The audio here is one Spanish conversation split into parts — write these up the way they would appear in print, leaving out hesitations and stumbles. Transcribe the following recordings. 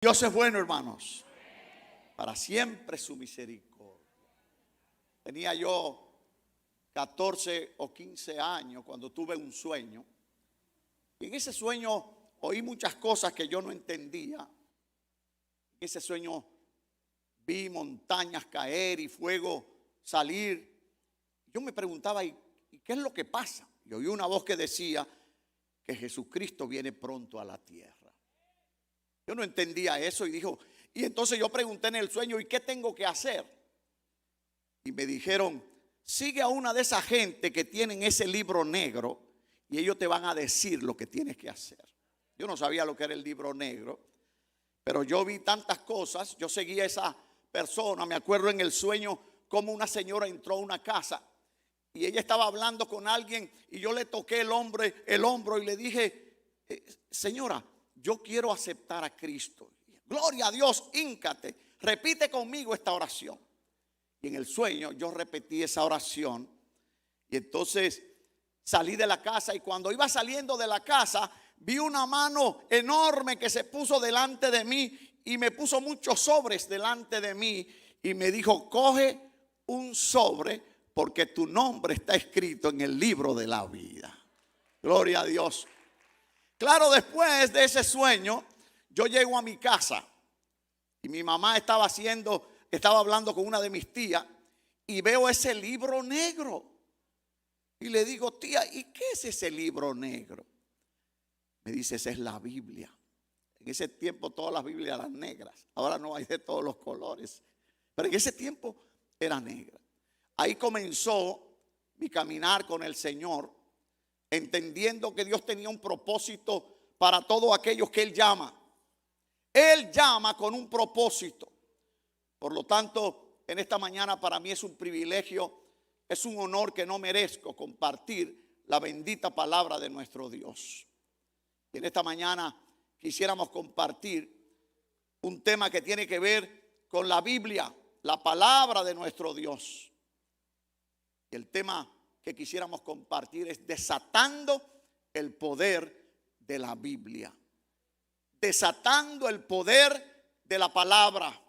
Dios es bueno, hermanos. Para siempre su misericordia. Tenía yo 14 o 15 años cuando tuve un sueño. Y en ese sueño oí muchas cosas que yo no entendía. En ese sueño vi montañas caer y fuego salir. Yo me preguntaba, ¿y qué es lo que pasa? Y oí una voz que decía que Jesucristo viene pronto a la tierra. Yo no entendía eso y entonces yo pregunté en el sueño, ¿y qué tengo que hacer? Y me dijeron, sigue a una de esas gente que tienen ese libro negro y ellos te van a decir lo que tienes que hacer. Yo no sabía lo que era el libro negro, pero yo vi tantas cosas. Yo seguí a esa persona. Me acuerdo en el sueño como una señora entró a una casa y ella estaba hablando con alguien y yo le toqué el hombro y le dije, señora, yo quiero aceptar a Cristo. Gloria a Dios, híncate, repite conmigo esta oración. Y en el sueño yo repetí esa oración. Y entonces salí de la casa y cuando iba saliendo de la casa vi una mano enorme que se puso delante de mí y me puso muchos sobres delante de mí y me dijo, coge un sobre porque tu nombre está escrito en el libro de la vida. Gloria a Dios. Claro, después de ese sueño, yo llego a mi casa y mi mamá estaba hablando con una de mis tías y veo ese libro negro. Y le digo, tía, ¿y qué es ese libro negro? Me dice, esa es la Biblia. En ese tiempo todas las Biblias eran negras. Ahora no hay de todos los colores. Pero en ese tiempo era negra. Ahí comenzó mi caminar con el Señor, entendiendo que Dios tenía un propósito para todos aquellos que Él llama. Él llama con un propósito. Por lo tanto, en esta mañana para mí es un privilegio, es un honor que no merezco compartir la bendita palabra de nuestro Dios. Y en esta mañana quisiéramos compartir un tema que tiene que ver con la Biblia, la palabra de nuestro Dios. Y el tema que quisiéramos compartir es desatando el poder de la Biblia. Desatando el poder de la palabra.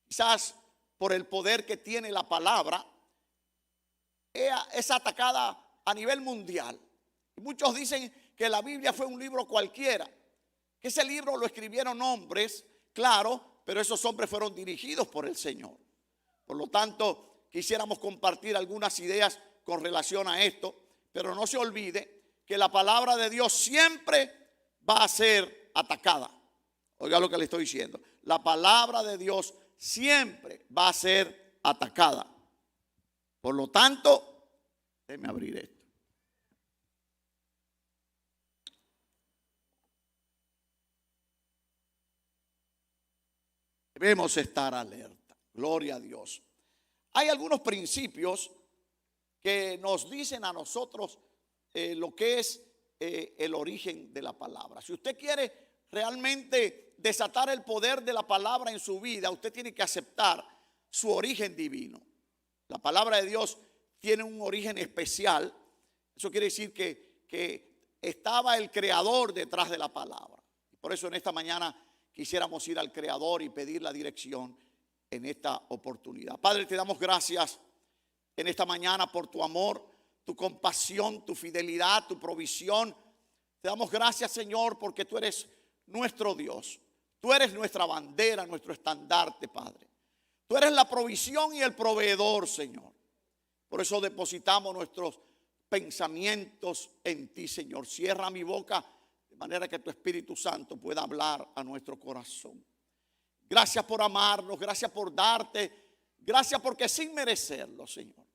Quizás por el poder que tiene la palabra, es atacada a nivel mundial. Y muchos dicen que la Biblia fue un libro cualquiera, que ese libro lo escribieron hombres, claro, pero esos hombres fueron dirigidos por el Señor. Por lo tanto, quisiéramos compartir algunas ideas con relación a esto, pero no se olvide que la palabra de Dios siempre va a ser atacada. Oiga lo que le estoy diciendo. La palabra de Dios siempre va a ser atacada. Por lo tanto, déjeme abrir esto. Debemos estar alerta. Gloria a Dios. Hay algunos principios que nos dicen a nosotros lo que es el origen de la palabra. Si usted quiere realmente desatar el poder de la palabra en su vida, usted tiene que aceptar su origen divino. La palabra de Dios tiene un origen especial. Eso quiere decir que estaba el Creador detrás de la palabra. Por eso en esta mañana quisiéramos ir al Creador y pedir la dirección en esta oportunidad. Padre, te damos gracias en esta mañana por tu amor, tu compasión, tu fidelidad, tu provisión. Te damos gracias, Señor, porque tú eres nuestro Dios. Tú eres nuestra bandera, nuestro estandarte, Padre. Tú eres la provisión y el proveedor, Señor. Por eso depositamos nuestros pensamientos en ti, Señor. Cierra mi boca de manera que tu Espíritu Santo pueda hablar a nuestro corazón. Gracias por amarnos, gracias por darte, gracias porque sin merecerlo, Señor,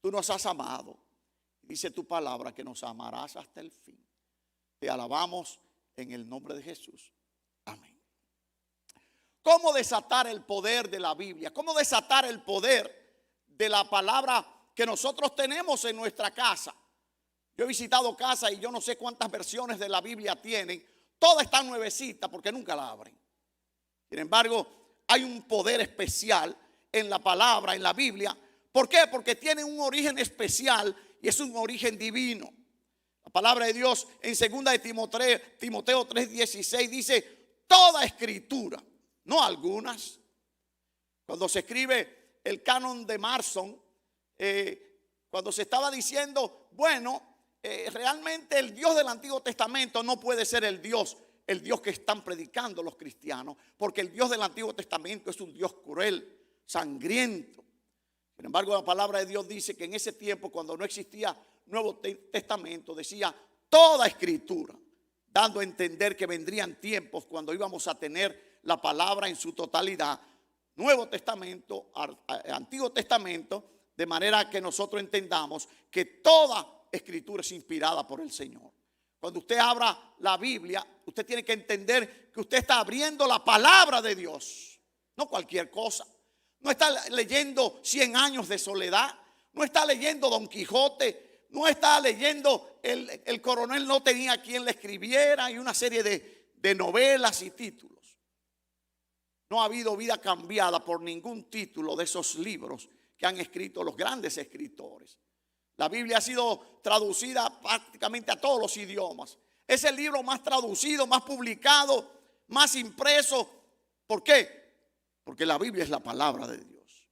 tú nos has amado. Dice tu palabra que nos amarás hasta el fin. Te alabamos en el nombre de Jesús. Amén. ¿Cómo desatar el poder de la Biblia? ¿Cómo desatar el poder de la palabra que nosotros tenemos en nuestra casa? Yo he visitado casas y yo no sé cuántas versiones de la Biblia tienen. Todas están nuevecitas porque nunca la abren. Sin embargo, hay un poder especial en la palabra, en la Biblia. ¿Por qué? Porque tiene un origen especial y es un origen divino. La palabra de Dios en 2 de Timoteo 3:16 dice, toda escritura, no algunas. Cuando se escribe el canon de Marson, cuando se estaba diciendo, bueno, realmente el Dios del Antiguo Testamento no puede ser el Dios que están predicando los cristianos, porque el Dios del Antiguo Testamento es un Dios cruel, sangriento. Sin embargo, la palabra de Dios dice que en ese tiempo, cuando no existía Nuevo Testamento, decía toda escritura, dando a entender que vendrían tiempos cuando íbamos a tener la palabra en su totalidad, Nuevo Testamento, Antiguo Testamento, de manera que nosotros entendamos que toda escritura es inspirada por el Señor. Cuando usted abra la Biblia, usted tiene que entender que usted está abriendo la palabra de Dios, no cualquier cosa. No está leyendo 100 años de soledad, no está leyendo Don Quijote, no está leyendo el coronel no tenía quien le escribiera y una serie de novelas y títulos. No ha habido vida cambiada por ningún título de esos libros que han escrito los grandes escritores. La Biblia ha sido traducida prácticamente a todos los idiomas. Es el libro más traducido, más publicado, más impreso. ¿Por qué? Porque la Biblia es la palabra de Dios.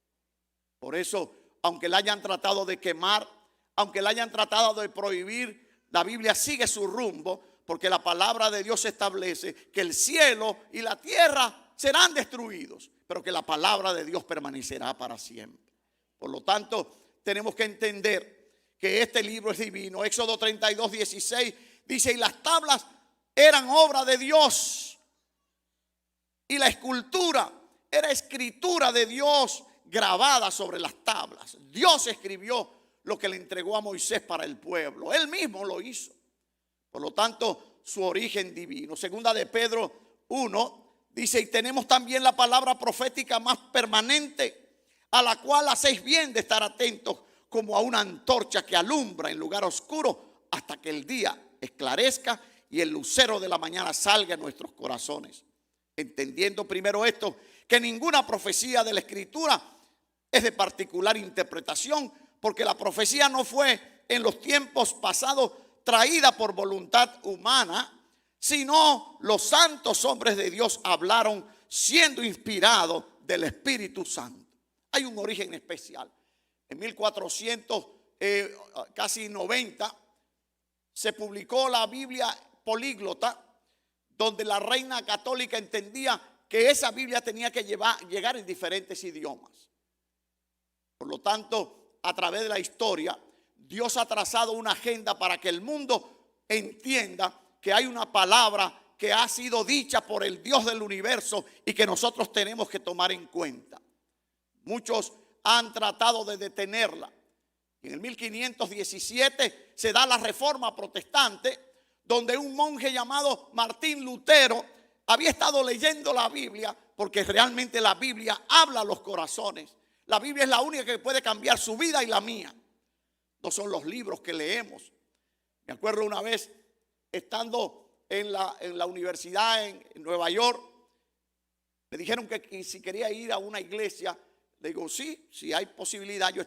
Por eso, aunque la hayan tratado de quemar, aunque la hayan tratado de prohibir, la Biblia sigue su rumbo, porque la palabra de Dios establece que el cielo y la tierra serán destruidos, pero que la palabra de Dios permanecerá para siempre. Por lo tanto, tenemos que entender que este libro es divino. Éxodo 32, 16 dice: y las tablas eran obra de Dios, y la escultura era escritura de Dios grabada sobre las tablas. Dios escribió lo que le entregó a Moisés para el pueblo. Él mismo lo hizo. Por lo tanto, su origen divino. Segunda de Pedro 1 dice: y tenemos también la palabra profética más permanente, a la cual hacéis bien de estar atentos, como a una antorcha que alumbra en lugar oscuro hasta que el día esclarezca y el lucero de la mañana salga en nuestros corazones. Entendiendo primero esto, que ninguna profecía de la Escritura es de particular interpretación, porque la profecía no fue en los tiempos pasados traída por voluntad humana, sino los santos hombres de Dios hablaron siendo inspirados del Espíritu Santo. Hay un origen especial. En 1400, casi 90, se publicó la Biblia políglota, donde la reina católica entendía que esa Biblia tenía que llegar en diferentes idiomas. Por lo tanto, a través de la historia, Dios ha trazado una agenda para que el mundo entienda que hay una palabra que ha sido dicha por el Dios del universo y que nosotros tenemos que tomar en cuenta. Muchos han tratado de detenerla. En el 1517 se da la Reforma Protestante, donde un monje llamado Martín Lutero había estado leyendo la Biblia, porque realmente la Biblia habla a los corazones. La Biblia es la única que puede cambiar su vida y la mía. No son los libros que leemos. Me acuerdo una vez, estando en la universidad en Nueva York, me dijeron que si quería ir a una iglesia. Le digo, sí, si hay posibilidad. Yo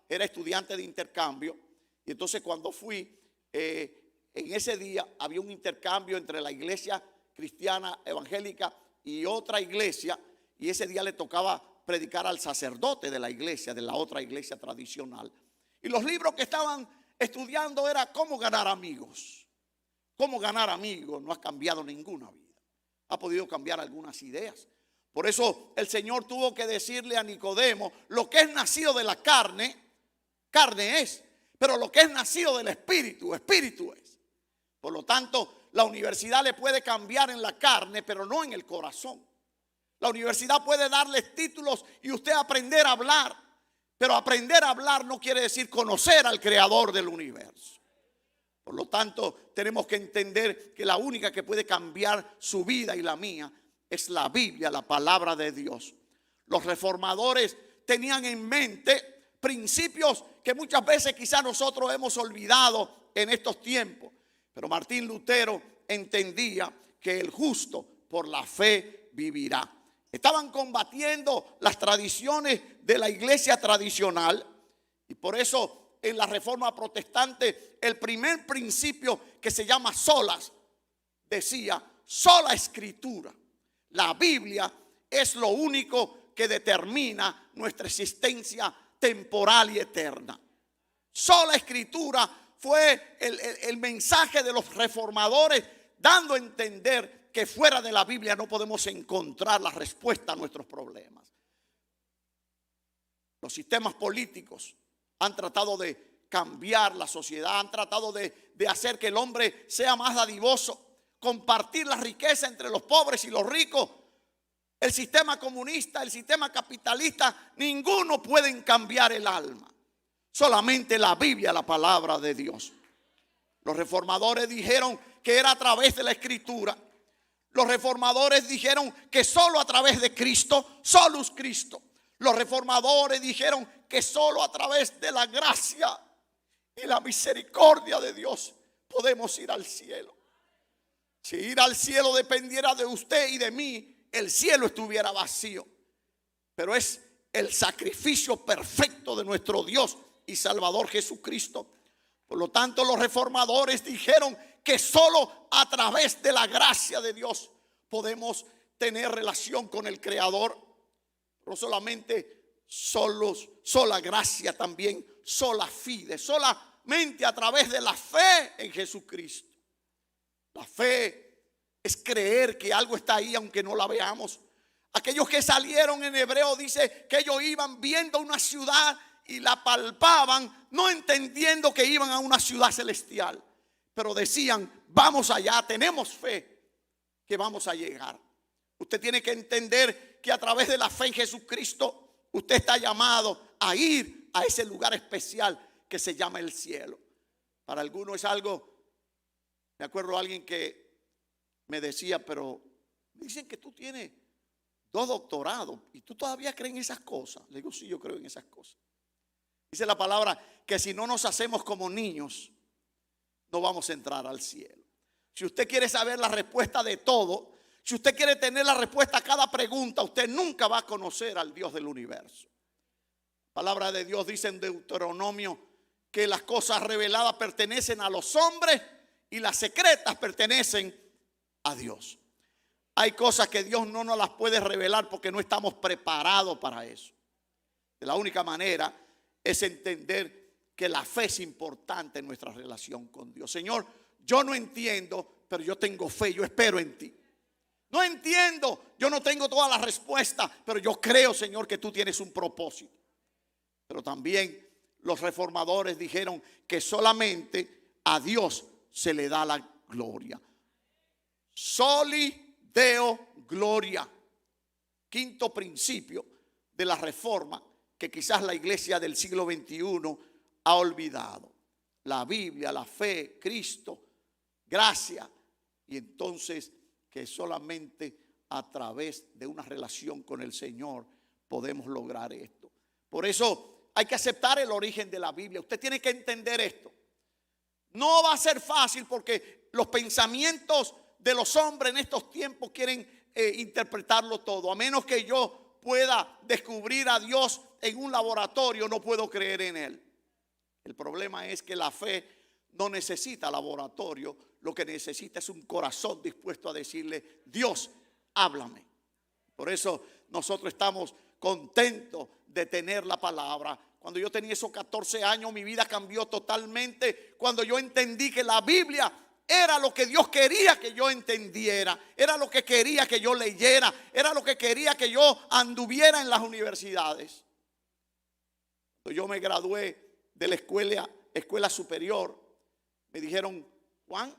era estudiante de intercambio. Y entonces cuando fui, en ese día había un intercambio entre la iglesia cristiana evangélica y otra iglesia. Y ese día le tocaba predicar al sacerdote de la iglesia, de la otra iglesia tradicional. Y los libros que estaban estudiando era cómo ganar amigos. Cómo ganar amigos. No ha cambiado ninguna vida. Ha podido cambiar algunas ideas. Por eso el Señor tuvo que decirle a Nicodemo: lo que es nacido de la carne, carne es, pero lo que es nacido del Espíritu, Espíritu es. Por lo tanto, la universidad le puede cambiar en la carne, pero no en el corazón. La universidad puede darles títulos y usted aprender a hablar, pero aprender a hablar no quiere decir conocer al Creador del universo. Por lo tanto, tenemos que entender que la única que puede cambiar su vida y la mía es la Biblia, la palabra de Dios. Los reformadores tenían en mente principios que muchas veces quizás nosotros hemos olvidado en estos tiempos. Pero Martín Lutero entendía que el justo por la fe vivirá. Estaban combatiendo las tradiciones de la iglesia tradicional, y por eso en la Reforma Protestante el primer principio, que se llama solas, decía: sola escritura. La Biblia es lo único que determina nuestra existencia temporal y eterna. Sola Escritura fue el mensaje de los reformadores, dando a entender que fuera de la Biblia no podemos encontrar la respuesta a nuestros problemas. Los sistemas políticos han tratado de cambiar la sociedad, han tratado de hacer que el hombre sea más dadivoso, compartir la riqueza entre los pobres y los ricos. El sistema comunista, el sistema capitalista, ninguno puede cambiar el alma. Solamente la Biblia, la palabra de Dios. Los reformadores dijeron que era a través de la Escritura. Los reformadores dijeron que solo a través de Cristo, solus Cristo. Los reformadores dijeron que solo a través de la gracia y la misericordia de Dios podemos ir al cielo. Si ir al cielo dependiera de usted y de mí, el cielo estuviera vacío. Pero es el sacrificio perfecto de nuestro Dios y Salvador Jesucristo. Por lo tanto, los reformadores dijeron que solo a través de la gracia de Dios podemos tener relación con el Creador. No solamente sola gracia, también sola fide, solamente a través de la fe en Jesucristo. La fe es creer que algo está ahí aunque no la veamos. Aquellos que salieron, en hebreo dice que ellos iban viendo una ciudad y la palpaban, no entendiendo que iban a una ciudad celestial, pero decían: vamos allá, tenemos fe que vamos a llegar. Usted tiene que entender que a través de la fe en Jesucristo usted está llamado a ir a ese lugar especial que se llama el cielo. Para algunos es algo. Me acuerdo de alguien que me decía: pero me dicen que tú tienes 2 doctorados y tú todavía crees en esas cosas. Le digo: sí, yo creo en esas cosas. Dice la palabra que si no nos hacemos como niños, no vamos a entrar al cielo. Si usted quiere saber la respuesta de todo, si usted quiere tener la respuesta a cada pregunta, usted nunca va a conocer al Dios del universo. La palabra de Dios dice en Deuteronomio que las cosas reveladas pertenecen a los hombres y las secretas pertenecen a Dios. Hay cosas que Dios no nos las puede revelar porque no estamos preparados para eso. De la única manera es entender que la fe es importante en nuestra relación con Dios. Señor, yo no entiendo, pero yo tengo fe, yo espero en ti. No entiendo, yo no tengo todas las respuestas, pero yo creo, Señor, que tú tienes un propósito. Pero también los reformadores dijeron que solamente a Dios se le da la gloria. Soli Deo Gloria. Quinto principio de la reforma que quizás la iglesia del siglo XXI ha olvidado. La Biblia, la fe, Cristo, gracia. Y entonces que solamente a través de una relación con el Señor podemos lograr esto. Por eso hay que aceptar el origen de la Biblia. Usted tiene que entender esto. No va a ser fácil porque los pensamientos de los hombres en estos tiempos quieren interpretarlo todo. A menos que yo pueda descubrir a Dios en un laboratorio, no puedo creer en Él. El problema es que la fe no necesita laboratorio. Lo que necesita es un corazón dispuesto a decirle: Dios, háblame. Por eso nosotros estamos contentos de tener la palabra. Cuando yo tenía esos 14 años, mi vida cambió totalmente. Cuando yo entendí que la Biblia era lo que Dios quería que yo entendiera, era lo que quería que yo leyera, era lo que quería que yo anduviera en las universidades. Cuando yo me gradué de la escuela superior, me dijeron: Juan,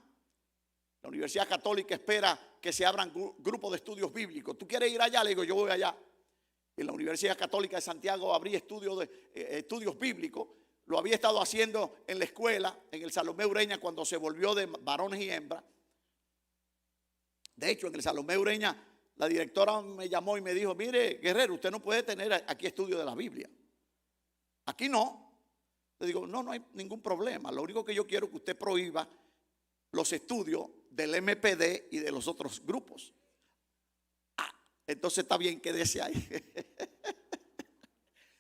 la Universidad Católica espera que se abran grupos de estudios bíblicos. ¿Tú quieres ir allá? Le digo: yo voy allá. En la Universidad Católica de Santiago abrí estudios bíblicos. Lo había estado haciendo en la escuela, en el Salomé Ureña, cuando se volvió de varones y hembras. De hecho, en el Salomé Ureña, la directora me llamó y me dijo: mire, Guerrero, usted no puede tener aquí estudio de la Biblia. Aquí no. Le digo: no hay ningún problema. Lo único que yo quiero es que usted prohíba los estudios del MPD y de los otros grupos. Entonces está bien, quédese ahí.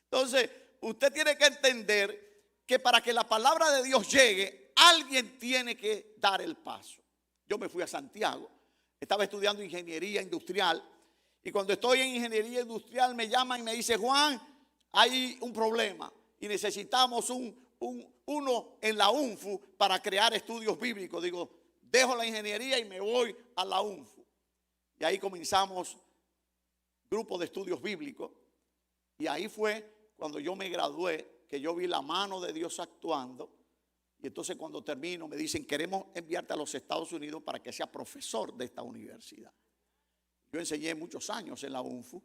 Entonces, usted tiene que entender que para que la palabra de Dios llegue, alguien tiene que dar el paso. Yo me fui a Santiago, estaba estudiando ingeniería industrial Y cuando estoy en ingeniería industrial me llaman y me dicen: Juan, hay un problema y necesitamos uno en la UNFU para crear estudios bíblicos. Digo, dejo la ingeniería y me voy a la UNFU. Y ahí comenzamos grupo de estudios bíblicos. Y ahí fue cuando yo me gradué, que yo vi la mano de Dios actuando. Y entonces cuando termino me dicen: queremos enviarte a los Estados Unidos para que seas profesor de esta universidad. Yo enseñé muchos años en la UNFU,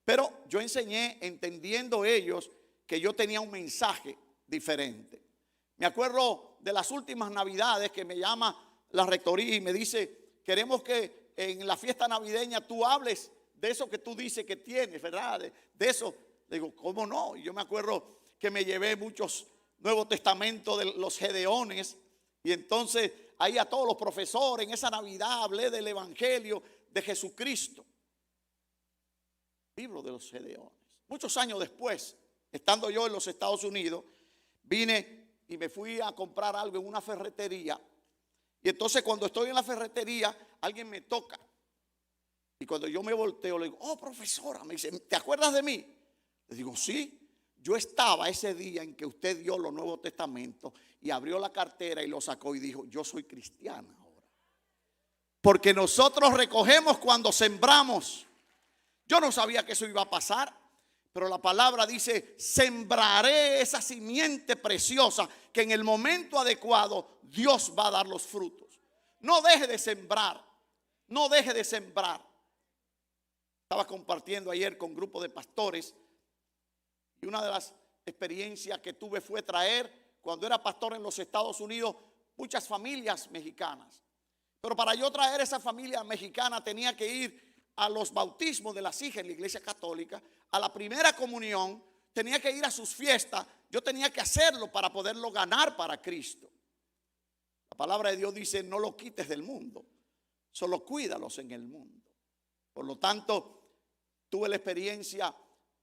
pero yo enseñé entendiendo ellos que yo tenía un mensaje diferente. Me acuerdo de las últimas navidades que me llama la rectoría y me dice: queremos que en la fiesta navideña tú hables de eso que tú dices que tienes, ¿verdad? De eso. Le digo, ¿cómo no? Y yo me acuerdo que me llevé muchos Nuevos Testamentos de los Gedeones, y entonces ahí a todos los profesores en esa Navidad hablé del Evangelio de Jesucristo. Libro de los Gedeones. Muchos años después, estando yo en los Estados Unidos, vine y me fui a comprar algo en una ferretería. Y entonces cuando estoy en la ferretería, alguien me toca. Y cuando yo me volteo, le digo: oh, profesora. Me dice: ¿te acuerdas de mí? Le digo: sí. Yo estaba ese día en que usted dio los Nuevos Testamentos y abrió la cartera y lo sacó y dijo: yo soy cristiana ahora. Porque nosotros recogemos cuando sembramos. Yo no sabía que eso iba a pasar, pero la palabra dice: sembraré esa simiente preciosa que en el momento adecuado Dios va a dar los frutos. No deje de sembrar, no deje de sembrar. Estaba compartiendo ayer con un grupo de pastores y una de las experiencias que tuve fue traer, cuando era pastor en los Estados Unidos, muchas familias mexicanas. Pero para yo traer esa familia mexicana tenía que ir a los bautismos de las hijas en la iglesia católica, a la primera comunión, tenía que ir a sus fiestas. Yo tenía que hacerlo para poderlo ganar para Cristo. La palabra de Dios dice: no lo quites del mundo, solo cuídalos en el mundo. Por lo tanto, tuve la experiencia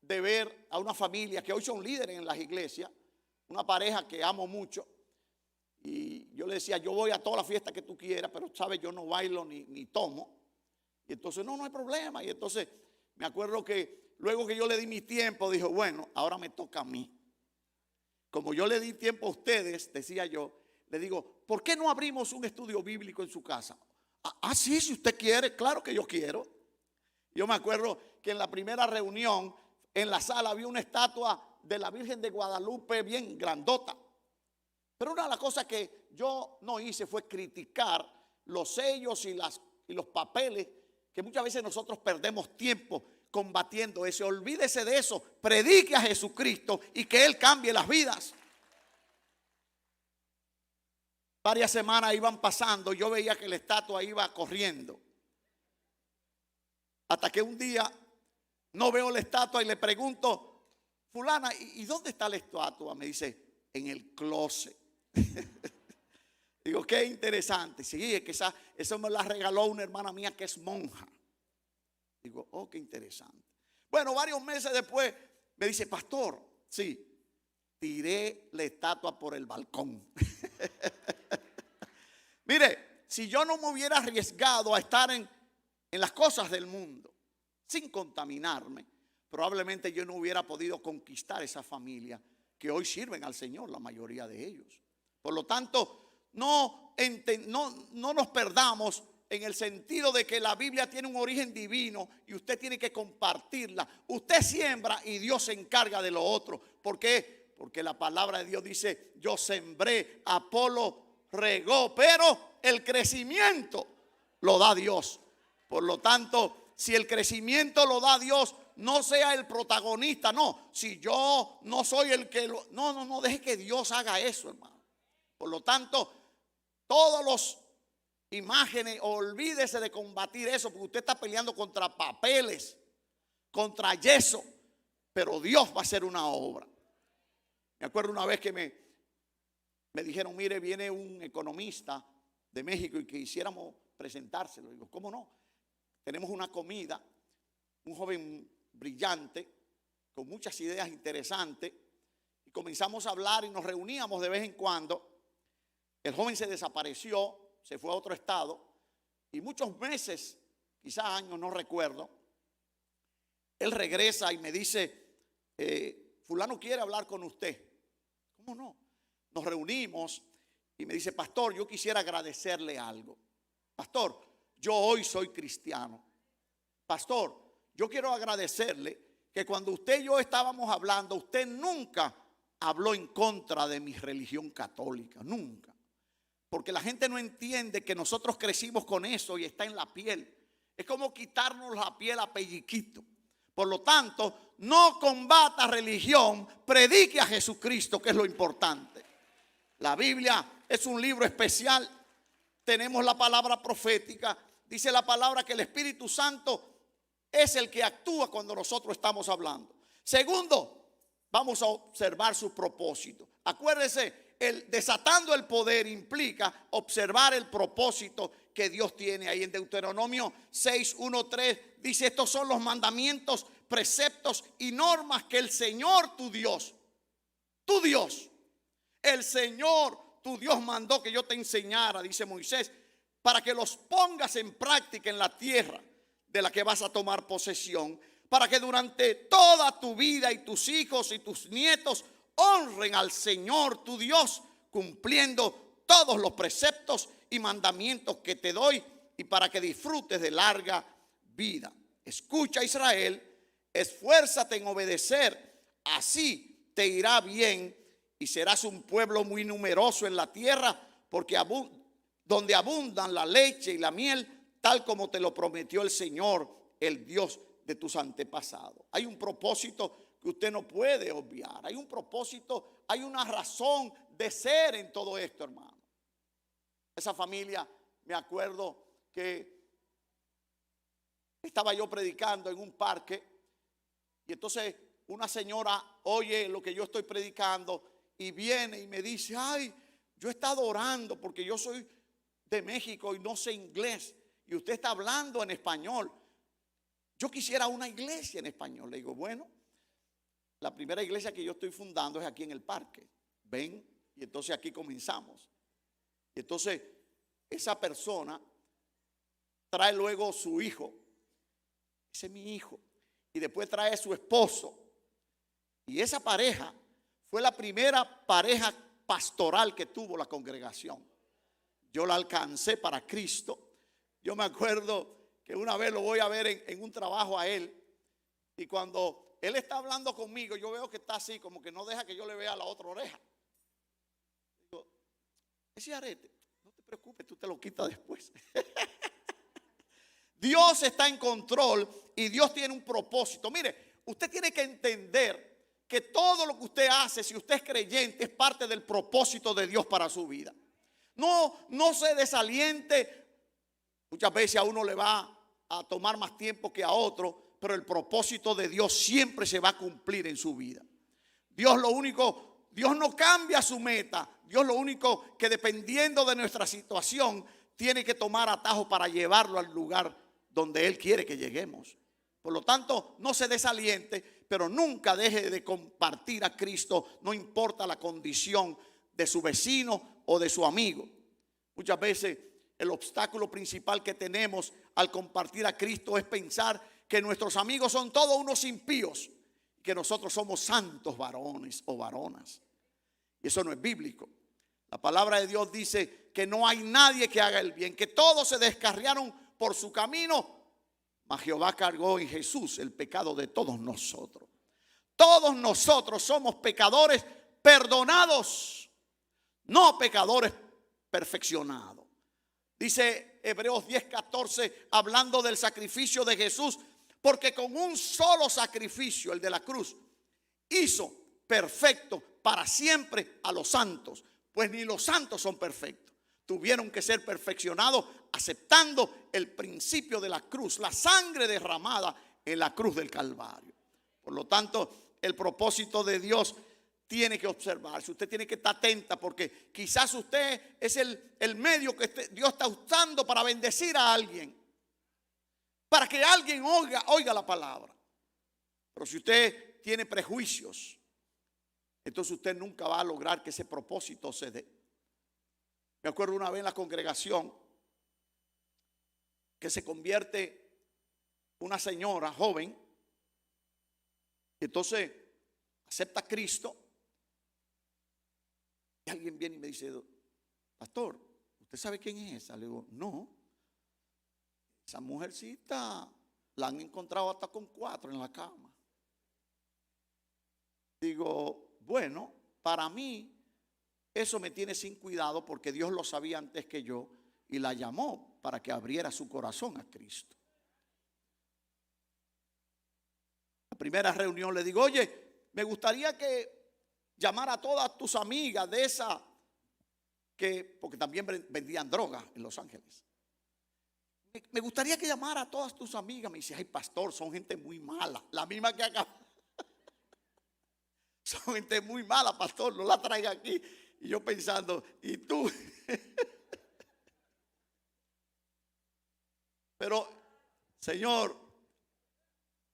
de ver a una familia que hoy son líderes en las iglesias, una pareja que amo mucho. Y yo le decía: yo voy a todas las fiestas que tú quieras, pero sabes, yo no bailo ni tomo. Y entonces no hay problema. Y entonces me acuerdo que luego que yo le di mi tiempo, dijo: bueno, ahora me toca a mí. Como yo le di tiempo a ustedes, decía yo, le digo: ¿por qué no abrimos un estudio bíblico en su casa? Sí, si usted quiere. Claro que yo quiero. Yo me acuerdo que en la primera reunión en la sala había una estatua de la Virgen de Guadalupe bien grandota. Pero una de las cosas que yo no hice fue criticar los sellos y los papeles, que muchas veces nosotros perdemos tiempo combatiendo eso. Olvídese de eso, predique a Jesucristo y que Él cambie las vidas. Varias semanas iban pasando, yo veía que la estatua iba corriendo. Hasta que un día no veo la estatua y le pregunto: fulana, ¿y dónde está la estatua? Me dice: en el closet. Digo: qué interesante. Sí, es que eso me la regaló una hermana mía que es monja. Digo: oh, qué interesante. Bueno, varios meses después me dice: pastor, sí, tiré la estatua por el balcón. Mire, si yo no me hubiera arriesgado a estar en las cosas del mundo sin contaminarme, probablemente yo no hubiera podido conquistar esa familia que hoy sirven al Señor, la mayoría de ellos. Por lo tanto, no nos perdamos en el sentido de que la Biblia tiene un origen divino y usted tiene que compartirla. Usted siembra y Dios se encarga de lo otro. ¿Por qué? Porque la palabra de Dios dice: yo sembré, Apolo regó, pero el crecimiento lo da Dios. Por lo tanto, si el crecimiento lo da Dios, no sea el protagonista. No, si yo no soy el que lo... No, deje que Dios haga eso, hermano. Por lo tanto, todos los imágenes, olvídese de combatir eso, porque usted está peleando contra papeles, contra yeso, pero Dios va a hacer una obra. Me acuerdo una vez que me dijeron: mire, viene un economista de México y que quisiéramos presentárselo. Digo: ¿cómo no? Tenemos una comida, un joven brillante, con muchas ideas interesantes, y comenzamos a hablar y nos reuníamos de vez en cuando. El joven se desapareció, se fue a otro estado, y muchos meses, quizás años, no recuerdo, él regresa y me dice, fulano quiere hablar con usted. ¿Cómo no? Nos reunimos y me dice, pastor, yo quisiera agradecerle algo. Pastor, yo hoy soy cristiano. Pastor, yo quiero agradecerle que cuando usted y yo estábamos hablando, usted nunca habló en contra de mi religión católica, nunca. Porque la gente no entiende que nosotros crecimos con eso y está en la piel. Es como quitarnos la piel a pelliquito. Por lo tanto, no combata religión, predique a Jesucristo, que es lo importante. La Biblia es un libro especial. Tenemos la palabra profética. Dice la palabra que el Espíritu Santo es el que actúa cuando nosotros estamos hablando. Segundo, vamos a observar su propósito. Acuérdese, el desatando el poder implica observar el propósito que Dios tiene. Ahí en Deuteronomio 6:1-3 dice: estos son los mandamientos, preceptos y normas que el Señor tu Dios, el Señor tu Dios mandó que yo te enseñara, dice Moisés, para que los pongas en práctica en la tierra de la que vas a tomar posesión, para que durante toda tu vida y tus hijos y tus nietos honren al Señor tu Dios, cumpliendo todos los preceptos y mandamientos que te doy, y para que disfrutes de larga vida. Escucha, Israel, esfuérzate en obedecer, así te irá bien y serás un pueblo muy numeroso en la tierra, porque donde abundan la leche y la miel, tal como te lo prometió el Señor, el Dios de tus antepasados. Hay un propósito que usted no puede obviar. Hay un propósito, hay una razón de ser en todo esto, hermano. Esa familia, me acuerdo que estaba yo predicando en un parque y entonces una señora oye lo que yo estoy predicando y viene y me dice: ay, yo he estado orando porque yo soy de México y no sé inglés y usted está hablando en español. Yo quisiera una iglesia en español. Le digo, bueno, la primera iglesia que yo estoy fundando es aquí en el parque. Ven, y entonces aquí comenzamos. Y entonces esa persona trae luego su hijo. Ese es mi hijo. Y después trae su esposo. Y esa pareja fue la primera pareja pastoral que tuvo la congregación. Yo la alcancé para Cristo. Yo me acuerdo que una vez lo voy a ver en un trabajo a él. Y cuando él está hablando conmigo, yo veo que está así, como que no deja que yo le vea la otra oreja. Digo, ese arete, no te preocupes, tú te lo quitas después. Dios está en control y Dios tiene un propósito. Mire, usted tiene que entender que todo lo que usted hace, si usted es creyente, es parte del propósito de Dios para su vida. No se desaliente. Muchas veces a uno le va a tomar más tiempo que a otro, pero el propósito de Dios siempre se va a cumplir en su vida. Dios no cambia su meta. Dios lo único que, dependiendo de nuestra situación, tiene que tomar atajo para llevarlo al lugar donde Él quiere que lleguemos. Por lo tanto, no se desaliente, pero nunca deje de compartir a Cristo, no importa la condición de su vecino o de su amigo. Muchas veces el obstáculo principal que tenemos al compartir a Cristo es pensar que nuestros amigos son todos unos impíos, que nosotros somos santos varones o varonas. Y eso no es bíblico. La palabra de Dios dice que no hay nadie que haga el bien, que todos se descarriaron por su camino, mas Jehová cargó en Jesús el pecado de todos nosotros. Todos nosotros somos pecadores perdonados, no pecadores perfeccionados. Dice Hebreos 10:14, hablando del sacrificio de Jesús, porque con un solo sacrificio, el de la cruz, hizo perfecto para siempre a los santos, pues ni los santos son perfectos. Tuvieron que ser perfeccionados aceptando el principio de la cruz, la sangre derramada en la cruz del Calvario. Por lo tanto, el propósito de Dios tiene que observarse. Usted tiene que estar atenta, porque quizás usted es el medio que Dios está usando para bendecir a alguien, para que alguien oiga la palabra. Pero si usted tiene prejuicios, entonces usted nunca va a lograr que ese propósito se dé. Me acuerdo una vez en la congregación que se convierte una señora joven Y entonces acepta a Cristo. Y alguien viene y me dice, pastor, ¿usted sabe quién es esa? Le digo, no. Esa mujercita la han encontrado hasta con 4 en la cama. Digo, bueno, para mí eso me tiene sin cuidado porque Dios lo sabía antes que yo y la llamó para que abriera su corazón a Cristo. La primera reunión le digo, oye, me gustaría que llamara a todas tus amigas de esa porque también vendían droga en Los Ángeles. Me gustaría que llamara a todas tus amigas. Me dice, ay pastor, son gente muy mala. La misma que acá. Son gente muy mala, pastor, no la traiga aquí. Y yo pensando, ¿y tú? Pero, Señor,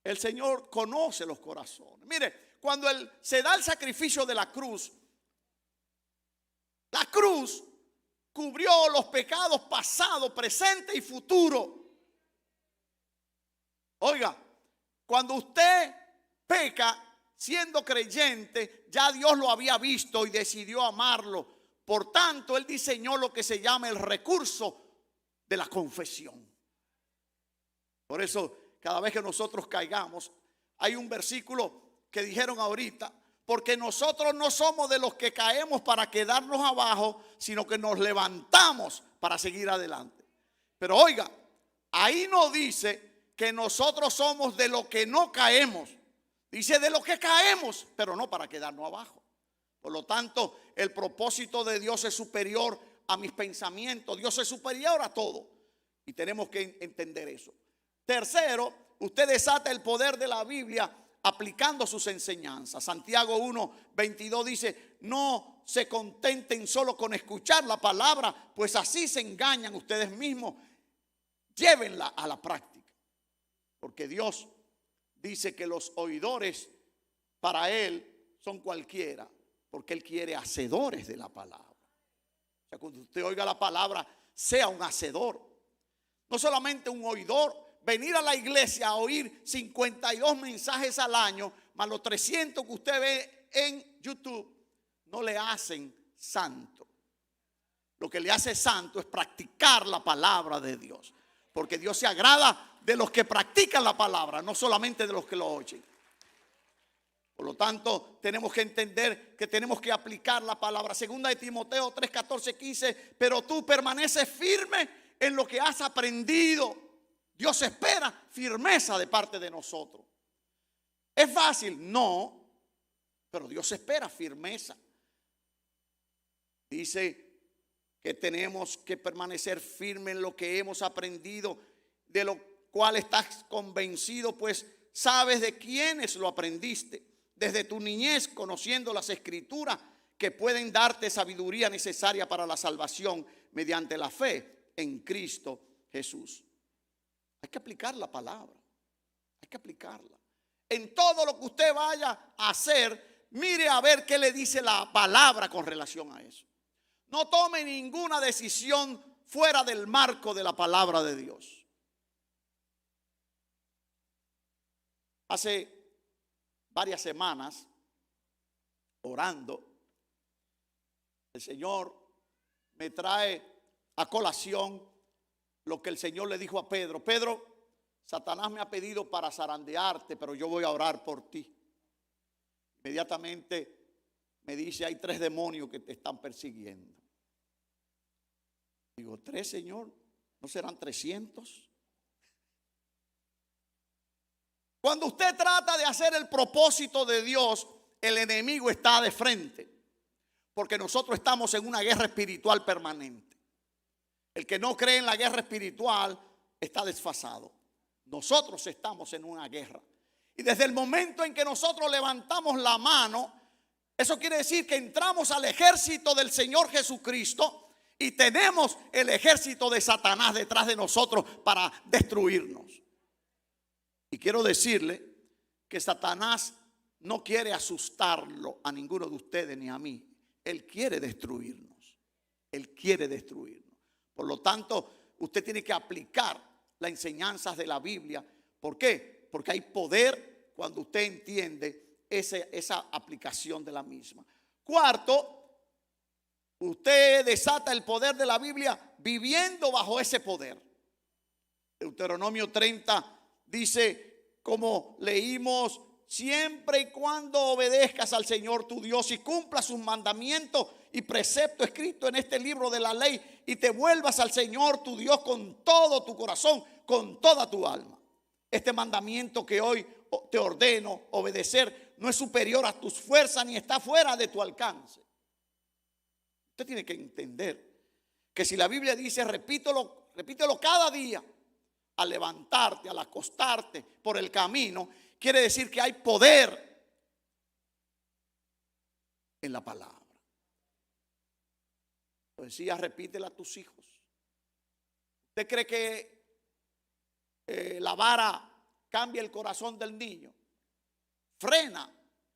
el Señor conoce los corazones. Mire, cuando se da el sacrificio de la cruz cubrió los pecados pasados, presente y futuro. Oiga, cuando usted peca siendo creyente, ya Dios lo había visto y decidió amarlo. Por tanto, Él diseñó lo que se llama el recurso de la confesión. Por eso, cada vez que nosotros caigamos, hay un versículo que dijeron ahorita, porque nosotros no somos de los que caemos para quedarnos abajo, sino que nos levantamos para seguir adelante. Pero oiga, ahí no dice que nosotros somos de los que no caemos. Dice de los que caemos, pero no para quedarnos abajo. Por lo tanto, el propósito de Dios es superior a mis pensamientos. Dios es superior a todo. Y tenemos que entender eso. Tercero, usted desata el poder de la Biblia aplicando sus enseñanzas. Santiago 1:22 dice, no se contenten solo con escuchar la palabra, pues así se engañan ustedes mismos. Llévenla a la práctica. Porque Dios dice que los oidores para Él son cualquiera, porque Él quiere hacedores de la palabra. O sea, cuando usted oiga la palabra, sea un hacedor. No solamente un oidor. Venir a la iglesia a oír 52 mensajes al año, más los 300 que usted ve en YouTube, no le hacen santo. Lo que le hace santo es practicar la palabra de Dios. Porque Dios se agrada de los que practican la palabra, no solamente de los que lo oyen. Por lo tanto, tenemos que entender que tenemos que aplicar la palabra. Segunda de Timoteo 3:14-15, pero tú permaneces firme en lo que has aprendido. Dios espera firmeza de parte de nosotros. ¿Es fácil? No, pero Dios espera firmeza. Dice que tenemos que permanecer firmes en lo que hemos aprendido, de lo cual estás convencido, pues sabes de quiénes lo aprendiste. Desde tu niñez, conociendo las escrituras que pueden darte sabiduría necesaria para la salvación mediante la fe en Cristo Jesús. Hay que aplicar la palabra, hay que aplicarla. En todo lo que usted vaya a hacer, mire a ver qué le dice la palabra con relación a eso. No tome ninguna decisión fuera del marco de la palabra de Dios. Hace varias semanas, orando, el Señor me trae a colación lo que el Señor le dijo a Pedro. Pedro, Satanás me ha pedido para zarandearte, pero yo voy a orar por ti. Inmediatamente me dice, hay 3 demonios que te están persiguiendo. Digo, 3, Señor, ¿no serán 300? Cuando usted trata de hacer el propósito de Dios, el enemigo está de frente. Porque nosotros estamos en una guerra espiritual permanente. El que no cree en la guerra espiritual está desfasado. Nosotros estamos en una guerra. Y desde el momento en que nosotros levantamos la mano, eso quiere decir que entramos al ejército del Señor Jesucristo y tenemos el ejército de Satanás detrás de nosotros para destruirnos. Y quiero decirle que Satanás no quiere asustarlo a ninguno de ustedes ni a mí. Él quiere destruirnos. Él quiere destruirnos. Por lo tanto, usted tiene que aplicar las enseñanzas de la Biblia. ¿Por qué? Porque hay poder cuando usted entiende esa aplicación de la misma. Cuarto, usted desata el poder de la Biblia viviendo bajo ese poder. Deuteronomio 30 dice, como leímos, siempre y cuando obedezcas al Señor tu Dios y cumplas sus mandamientos y preceptos escritos en este libro de la ley, y te vuelvas al Señor tu Dios con todo tu corazón, con toda tu alma. Este mandamiento que hoy te ordeno obedecer no es superior a tus fuerzas ni está fuera de tu alcance. Usted tiene que entender que si la Biblia dice repítelo cada día, al levantarte, al acostarte por el camino, quiere decir que hay poder en la palabra. Lo decía, repítela a tus hijos. ¿Usted cree que la vara cambia el corazón del niño? Frena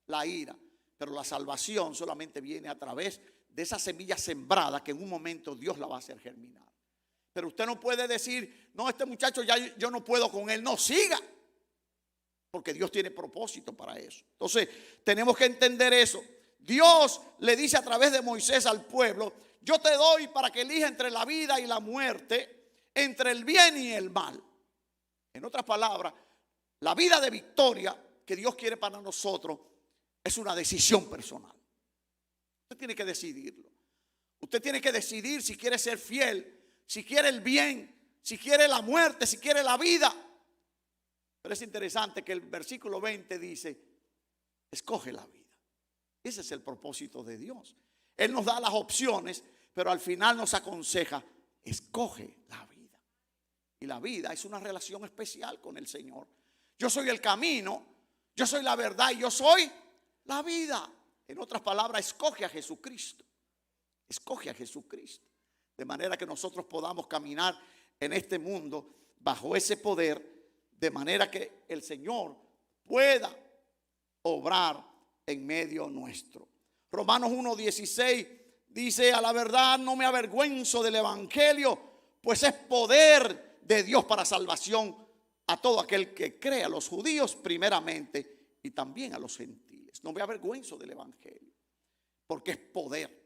la ira, pero la salvación solamente viene a través de esa semilla sembrada que en un momento Dios la va a hacer germinar. Pero usted no puede decir, no, este muchacho ya yo no puedo con él. No, siga, porque Dios tiene propósito para eso. Entonces tenemos que entender eso. Dios le dice a través de Moisés al pueblo, yo te doy para que elija entre la vida y la muerte, entre el bien y el mal. En otras palabras, la vida de victoria que Dios quiere para nosotros es una decisión personal. Usted tiene que decidirlo. Usted tiene que decidir si quiere ser fiel, si quiere el bien, si quiere la muerte, si quiere la vida. Pero es interesante que el versículo 20 dice, escoge la vida. Ese es el propósito de Dios. Él nos da las opciones, pero al final nos aconseja, escoge la vida. Y la vida es una relación especial con el Señor. Yo soy el camino, yo soy la verdad y yo soy la vida. En otras palabras, escoge a Jesucristo. Escoge a Jesucristo. De manera que nosotros podamos caminar en este mundo bajo ese poder, de manera que el Señor pueda obrar en medio nuestro. Romanos 1:16 dice, a la verdad no me avergüenzo del evangelio, pues es poder de Dios para salvación a todo aquel que cree, a los judíos primeramente y también a los gentiles. No me avergüenzo del evangelio, porque es poder.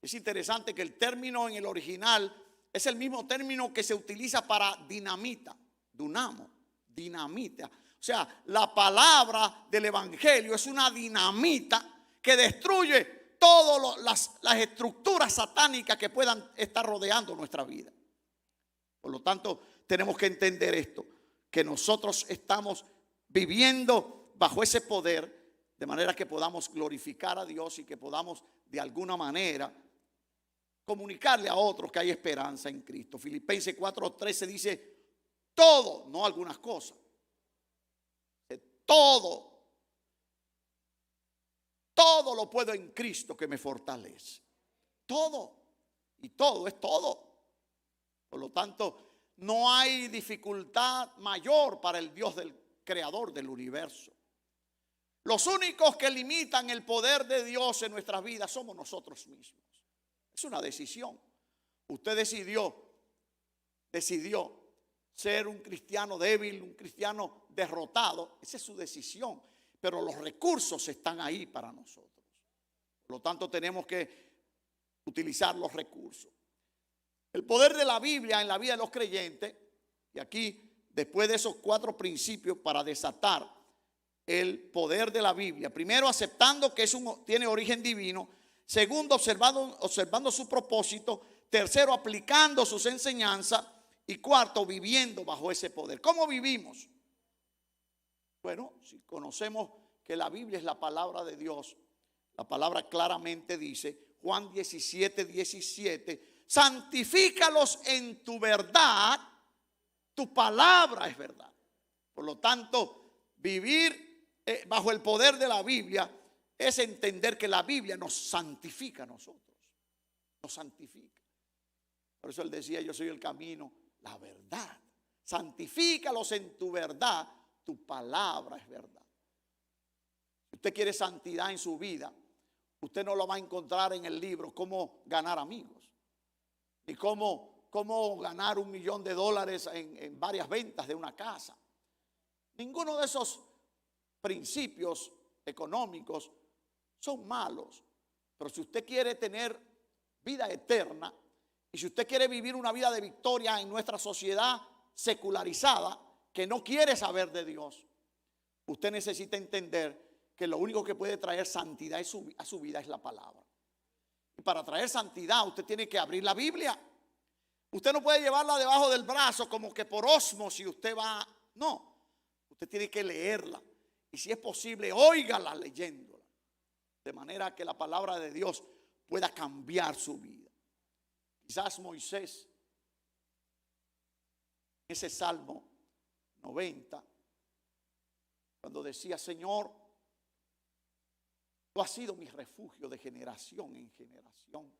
Es interesante que el término en el original es el mismo término que se utiliza para dinamita, dunamo, dinamita. O sea, la palabra del evangelio es una dinamita que destruye todas las estructuras satánicas que puedan estar rodeando nuestra vida. Por lo tanto, tenemos que entender esto, que nosotros estamos viviendo bajo ese poder, de manera que podamos glorificar a Dios y que podamos de alguna manera comunicarle a otros que hay esperanza en Cristo. Filipenses 4:13 dice, todo, no algunas cosas, todo lo puedo en Cristo que me fortalece. Todo, y todo es todo. Por lo tanto, no hay dificultad mayor para el Dios del creador del universo. Los únicos que limitan el poder de Dios en nuestras vidas somos nosotros mismos. Es una decisión. Usted decidió ser un cristiano débil, un cristiano derrotado. Esa es su decisión. Pero los recursos están ahí para nosotros. Por lo tanto, tenemos que utilizar los recursos. El poder de la Biblia en la vida de los creyentes, y aquí, después de esos 4 principios para desatar el poder de la Biblia, primero aceptando que tiene origen divino, segundo observando su propósito, tercero aplicando sus enseñanzas y cuarto viviendo bajo ese poder. ¿Cómo vivimos? Bueno, si conocemos que la Biblia es la palabra de Dios, la palabra claramente dice, Juan 17:17, santifícalos en tu verdad, tu palabra es verdad. Por lo tanto, vivir bajo el poder de la Biblia es entender que la Biblia nos santifica a nosotros, nos santifica. Por eso él decía, yo soy el camino, la verdad. Santifícalos en tu verdad, tu palabra es verdad. Si usted quiere santidad en su vida, usted no lo va a encontrar en el libro Cómo ganar amigos, ni cómo ganar $1 millón en varias ventas de una casa. Ninguno de esos principios económicos son malos. Pero si usted quiere tener vida eterna y si usted quiere vivir una vida de victoria en nuestra sociedad secularizada que no quiere saber de Dios, usted necesita entender que lo único que puede traer santidad a su vida es la palabra. Y para traer santidad usted tiene que abrir la Biblia. Usted no puede llevarla debajo del brazo como que por ósmosis usted va. No, usted tiene que leerla. Y si es posible, óigala leyéndola. De manera que la palabra de Dios pueda cambiar su vida. Quizás Moisés, ese Salmo 90, cuando decía: Señor, tú has sido mi refugio de generación en generación.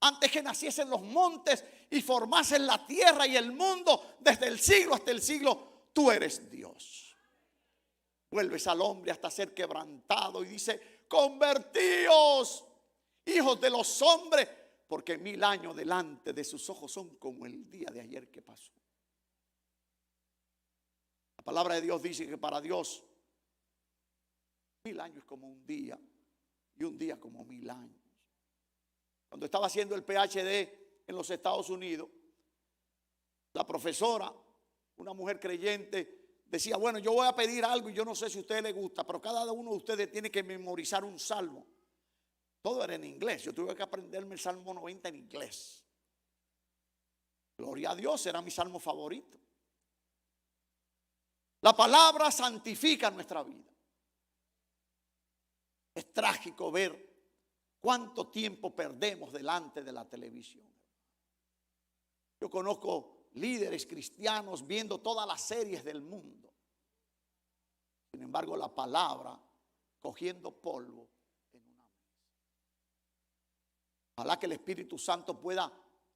Antes que naciesen los montes y formasen la tierra y el mundo, desde el siglo hasta el siglo, tú eres Dios. Vuelves al hombre hasta ser quebrantado y dice: convertíos, hijos de los hombres, porque 1000 años delante de sus ojos son como el día de ayer que pasó. La palabra de Dios dice que para Dios 1000 años es como un día y un día como 1000 años. Cuando estaba haciendo el PhD en los Estados Unidos, la profesora, una mujer creyente, decía: bueno, yo voy a pedir algo y yo no sé si a usted le gusta, pero cada uno de ustedes tiene que memorizar un salmo. Todo era en inglés. Yo tuve que aprenderme el Salmo 90 en inglés. Gloria a Dios, era mi salmo favorito. La palabra santifica nuestra vida. Es trágico ver cuánto tiempo perdemos delante de la televisión. Yo conozco líderes cristianos viendo todas las series del mundo. Sin embargo, la palabra cogiendo polvo en una mesa. Ojalá que el Espíritu Santo pueda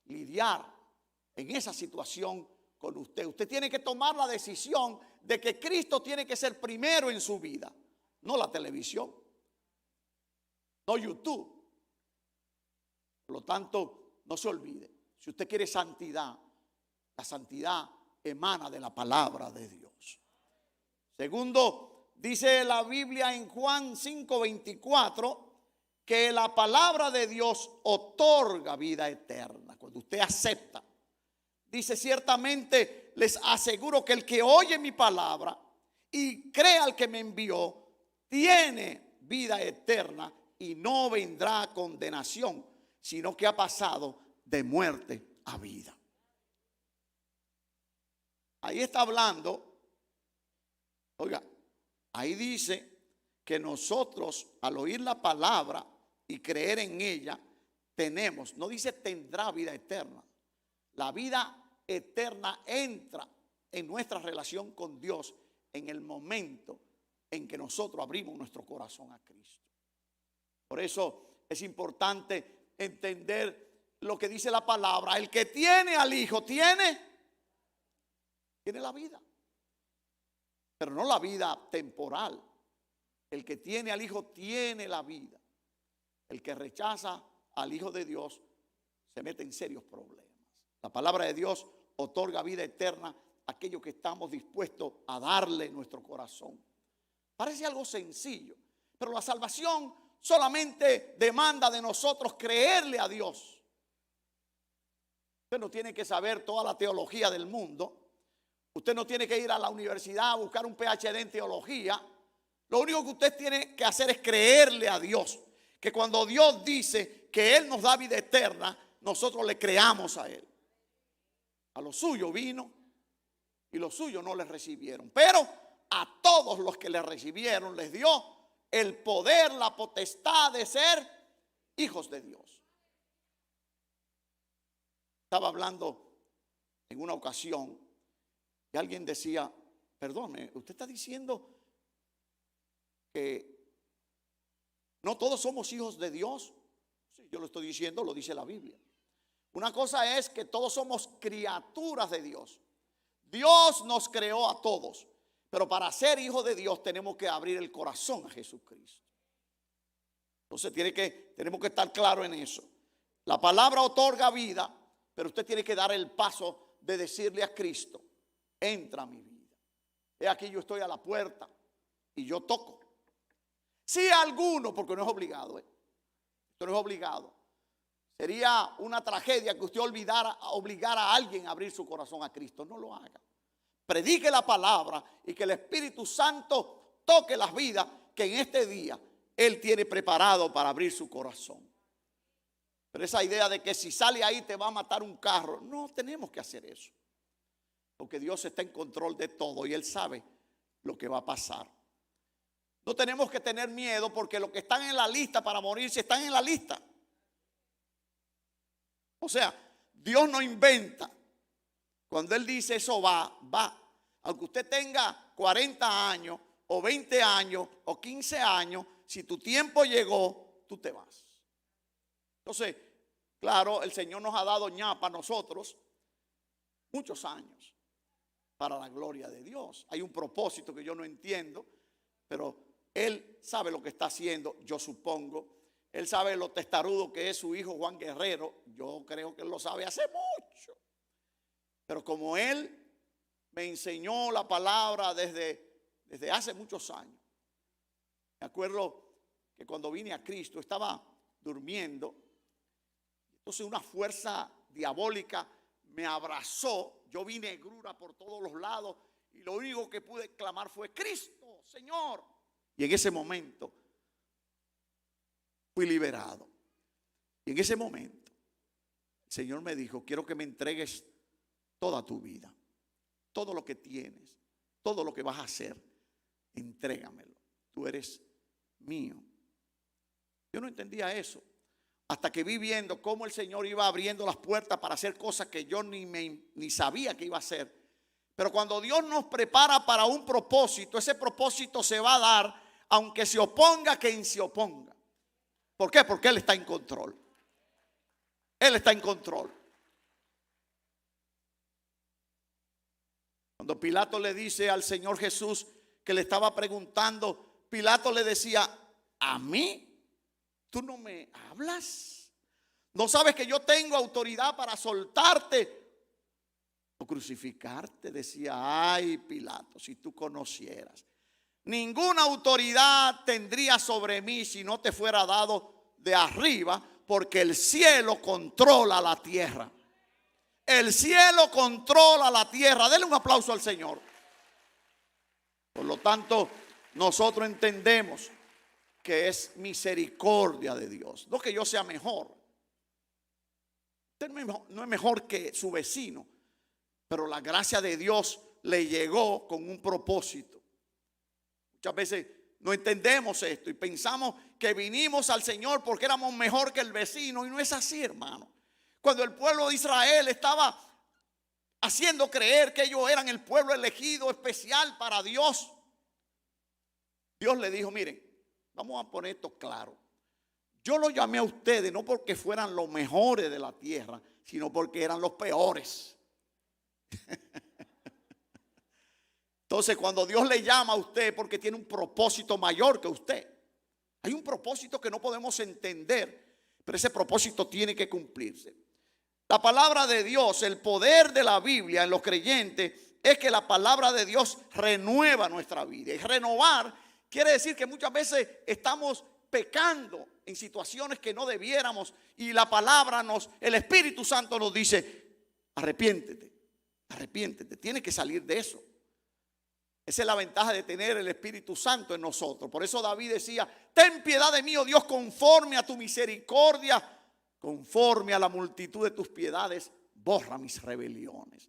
lidiar en esa situación con usted. Usted tiene que tomar la decisión de que Cristo tiene que ser primero en su vida, no la televisión, no YouTube. Por lo tanto, no se olvide, si usted quiere santidad, la santidad emana de la palabra de Dios. Segundo, dice la Biblia en Juan 5:24 que la palabra de Dios otorga vida eterna. Cuando usted acepta, dice: ciertamente les aseguro que el que oye mi palabra y cree al que me envió, tiene vida eterna y no vendrá a condenación, sino que ha pasado de muerte a vida. Ahí está hablando, oiga, ahí dice que nosotros al oír la palabra y creer en ella, tenemos, no dice tendrá vida eterna. La vida eterna entra en nuestra relación con Dios en el momento en que nosotros abrimos nuestro corazón a Cristo. Por eso es importante entender lo que dice la palabra. El que tiene al Hijo tiene la vida, pero no la vida temporal. El que tiene al Hijo tiene la vida. El que rechaza al Hijo de Dios se mete en serios problemas. La palabra de Dios otorga vida eterna a aquellos que estamos dispuestos a darle nuestro corazón. Parece algo sencillo, pero la salvación solamente demanda de nosotros creerle a Dios. Usted no tiene que saber toda la teología del mundo. Usted no tiene que ir a la universidad a buscar un PhD en teología. Lo único que usted tiene que hacer es creerle a Dios. Que cuando Dios dice que Él nos da vida eterna, nosotros le creamos a Él. A los suyos vino y los suyos no le recibieron. Pero a todos los que le recibieron les dio el poder, la potestad de ser hijos de Dios. Estaba hablando en una ocasión y alguien decía: perdone, usted está diciendo que no todos somos hijos de Dios. Sí, yo lo estoy diciendo, lo dice la Biblia. Una cosa es que todos somos criaturas de Dios. Dios nos creó a todos, pero para ser hijos de Dios tenemos que abrir el corazón a Jesucristo. Entonces tenemos que estar claros en eso. La palabra otorga vida, pero usted tiene que dar el paso de decirle a Cristo: entra a mi vida. He aquí yo estoy a la puerta y yo toco. Si alguno, porque no es obligado, esto no es obligado. Sería una tragedia que usted obligara a alguien a abrir su corazón a Cristo. No lo haga. Predique la palabra y que el Espíritu Santo toque las vidas que en este día Él tiene preparado para abrir su corazón. Pero esa idea de que si sale ahí te va a matar un carro, no tenemos que hacer eso. Porque Dios está en control de todo y Él sabe lo que va a pasar. No tenemos que tener miedo porque los que están en la lista para morirse están en la lista. O sea, Dios no inventa. Cuando Él dice eso va, va. Aunque usted tenga 40 años o 20 años o 15 años, si tu tiempo llegó, tú te vas. Entonces, claro, el Señor nos ha dado ñapa a nosotros muchos años para la gloria de Dios. Hay un propósito que yo no entiendo, pero Él sabe lo que está haciendo, yo supongo. Él sabe lo testarudo que es su hijo Juan Guerrero. Yo creo que Él lo sabe hace mucho. Pero como Él me enseñó la palabra desde hace muchos años. Me acuerdo que cuando vine a Cristo estaba durmiendo. Entonces una fuerza diabólica me abrazó. Yo vi negrura por todos los lados. Y lo único que pude clamar fue: Cristo, Señor. Y en ese momento fui liberado. Y en ese momento el Señor me dijo: quiero que me entregues toda tu vida, todo lo que tienes, todo lo que vas a hacer, entrégamelo. Tú eres mío. Yo no entendía eso hasta que vi viendo cómo el Señor iba abriendo las puertas para hacer cosas que yo ni sabía que iba a hacer. Pero cuando Dios nos prepara para un propósito, ese propósito se va a dar aunque se oponga quien se oponga. ¿Por qué? Porque Él está en control. Él está en control. Cuando Pilato le dice al Señor Jesús que le estaba preguntando, Pilato le decía: ¿a mí? ¿Tú no me hablas? ¿No sabes que yo tengo autoridad para soltarte o crucificarte? Decía: ay, Pilato, si tú conocieras. Ninguna autoridad tendría sobre mí si no te fuera dado de arriba, porque el cielo controla la tierra. El cielo controla la tierra. Denle un aplauso al Señor. Por lo tanto, nosotros entendemos que es misericordia de Dios. No que yo sea mejor. Usted no es mejor que su vecino, pero la gracia de Dios le llegó con un propósito. Muchas veces no entendemos esto y pensamos que vinimos al Señor porque éramos mejor que el vecino, y no es así, hermano. Cuando el pueblo de Israel estaba haciendo creer que ellos eran el pueblo elegido especial para Dios, Dios le dijo: miren, vamos a poner esto claro. Yo los llamé a ustedes no porque fueran los mejores de la tierra, sino porque eran los peores. Entonces, cuando Dios le llama a usted, porque tiene un propósito mayor que usted. Hay un propósito que no podemos entender, pero ese propósito tiene que cumplirse. La palabra de Dios, el poder de la Biblia en los creyentes, es que la palabra de Dios renueva nuestra vida. Y renovar quiere decir que muchas veces estamos pecando en situaciones que no debiéramos, y la palabra el Espíritu Santo nos dice: arrepiéntete, arrepiéntete, tienes que salir de eso. Esa es la ventaja de tener el Espíritu Santo en nosotros. Por eso David decía: ten piedad de mí, oh Dios, conforme a tu misericordia, conforme a la multitud de tus piedades, borra mis rebeliones.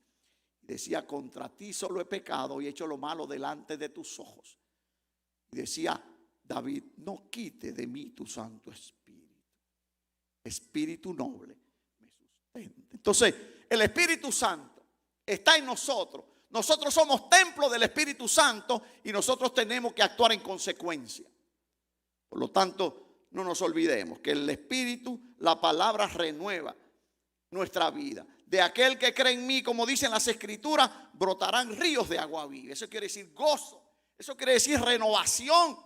Decía: contra ti solo he pecado y he hecho lo malo delante de tus ojos. Y decía David: no quite de mí tu Santo Espíritu. Espíritu noble me sustente. Entonces, el Espíritu Santo está en nosotros. Nosotros somos templo del Espíritu Santo y nosotros tenemos que actuar en consecuencia. Por lo tanto, no nos olvidemos que el Espíritu, la palabra, renueva nuestra vida. De aquel que cree en mí, como dicen las Escrituras, brotarán ríos de agua viva. Eso quiere decir gozo. Eso quiere decir renovación.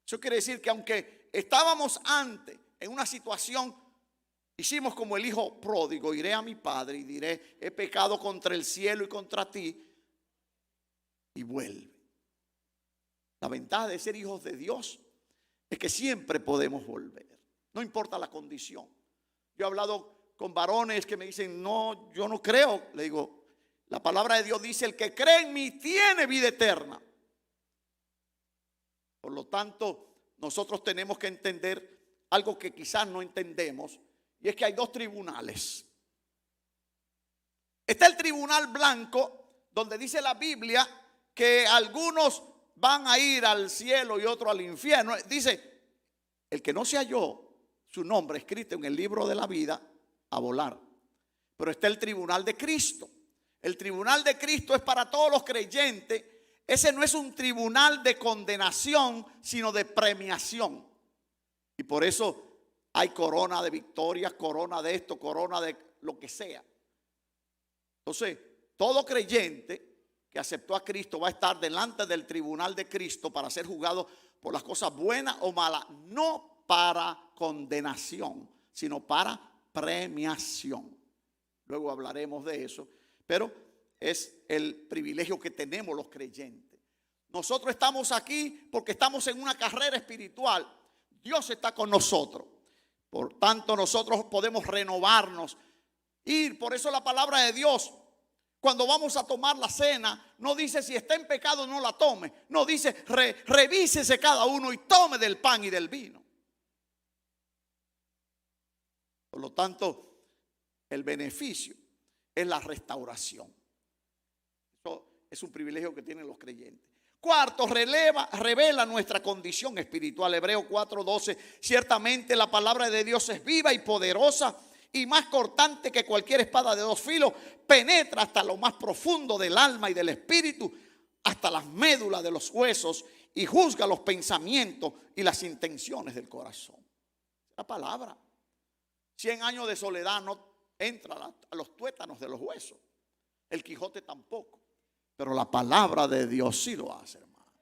Eso quiere decir que aunque estábamos antes en una situación, hicimos como el hijo pródigo: iré a mi padre y diré: he pecado contra el cielo y contra ti. Y vuelve. La ventaja de ser hijos de Dios es que siempre podemos volver, no importa la condición. Yo he hablado con varones que me dicen, no, yo no creo. Le digo, la palabra de Dios dice, el que cree en mí tiene vida eterna. Por lo tanto, nosotros tenemos que entender algo que quizás no entendemos, y es que hay dos tribunales. Está el tribunal blanco, donde dice la Biblia que algunos van a ir al cielo y otros al infierno. Dice, el que no se halló su nombre escrito en el libro de la vida, a volar. Pero está el tribunal de Cristo. El tribunal de Cristo es para todos los creyentes. Ese no es un tribunal de condenación, sino de premiación. Y por eso hay corona de victorias, corona de esto, corona de lo que sea. Entonces, todo creyente que aceptó a Cristo va a estar delante del tribunal de Cristo para ser juzgado por las cosas buenas o malas, no para condenación, sino para premiación. Luego hablaremos de eso, pero es el privilegio que tenemos los creyentes. Nosotros estamos aquí porque estamos en una carrera espiritual. Dios está con nosotros. Por tanto, nosotros podemos renovarnos, ir. Por eso la palabra de Dios, cuando vamos a tomar la cena, no dice si está en pecado no la tome. No, dice revísese cada uno y tome del pan y del vino. Por lo tanto, el beneficio es la restauración. Eso es un privilegio que tienen los creyentes. Cuarto, revela nuestra condición espiritual. Hebreo 4:12. Ciertamente la palabra de Dios es viva y poderosa y más cortante que cualquier espada de dos filos. Penetra hasta lo más profundo del alma y del espíritu, hasta las médulas de los huesos, y juzga los pensamientos y las intenciones del corazón. La palabra. 100 años de soledad no entra a los tuétanos de los huesos. El Quijote tampoco. Pero la palabra de Dios sí lo hace, hermano.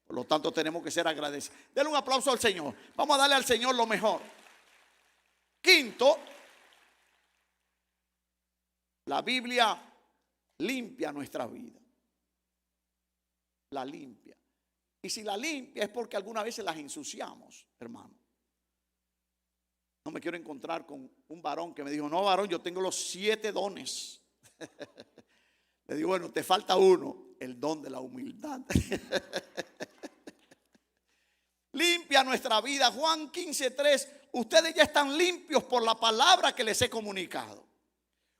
Por lo tanto, tenemos que ser agradecidos. Denle un aplauso al Señor. Vamos a darle al Señor lo mejor. Quinto, la Biblia limpia nuestra vida. La limpia. Y si la limpia es porque algunas veces las ensuciamos, hermano. No me quiero encontrar con un varón que me dijo, no, varón, yo tengo los 7 dones. Le digo, bueno, te falta uno, el don de la humildad. Limpia nuestra vida. Juan 15:3, ustedes ya están limpios por la palabra que les he comunicado.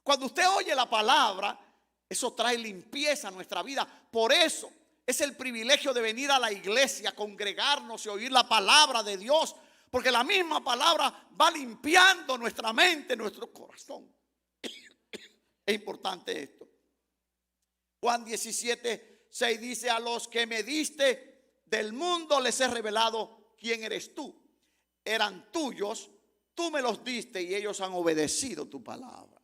Cuando usted oye la palabra, eso trae limpieza a nuestra vida. Por eso es el privilegio de venir a la iglesia, congregarnos y oír la palabra de Dios. Porque la misma palabra va limpiando nuestra mente, nuestro corazón. Es importante esto. Juan 17:6 dice, a los que me diste del mundo les he revelado quién eres tú. Eran tuyos, tú me los diste y ellos han obedecido tu palabra.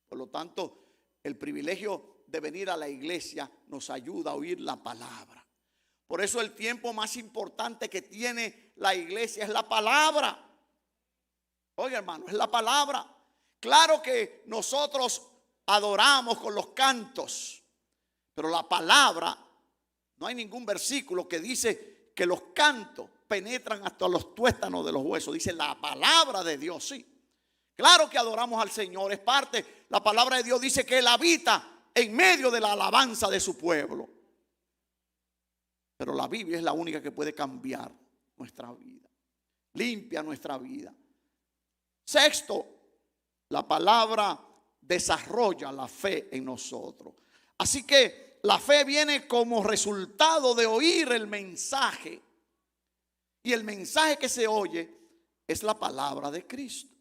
Por lo tanto, el privilegio de venir a la iglesia nos ayuda a oír la palabra. Por eso el tiempo más importante que tiene la iglesia es la palabra. Oiga, hermano, es la palabra. Claro que nosotros adoramos con los cantos, pero la palabra, no hay ningún versículo que dice que los cantos penetran hasta los tuétanos de los huesos. Dice la palabra de Dios, sí. Claro que adoramos al Señor, es parte. La palabra de Dios dice que Él habita en medio de la alabanza de su pueblo. Pero la Biblia es la única que puede cambiar nuestra vida. Limpia nuestra vida. Sexto, la palabra desarrolla la fe en nosotros. Así que la fe viene como resultado de oír el mensaje. Y el mensaje que se oye es la palabra de Cristo.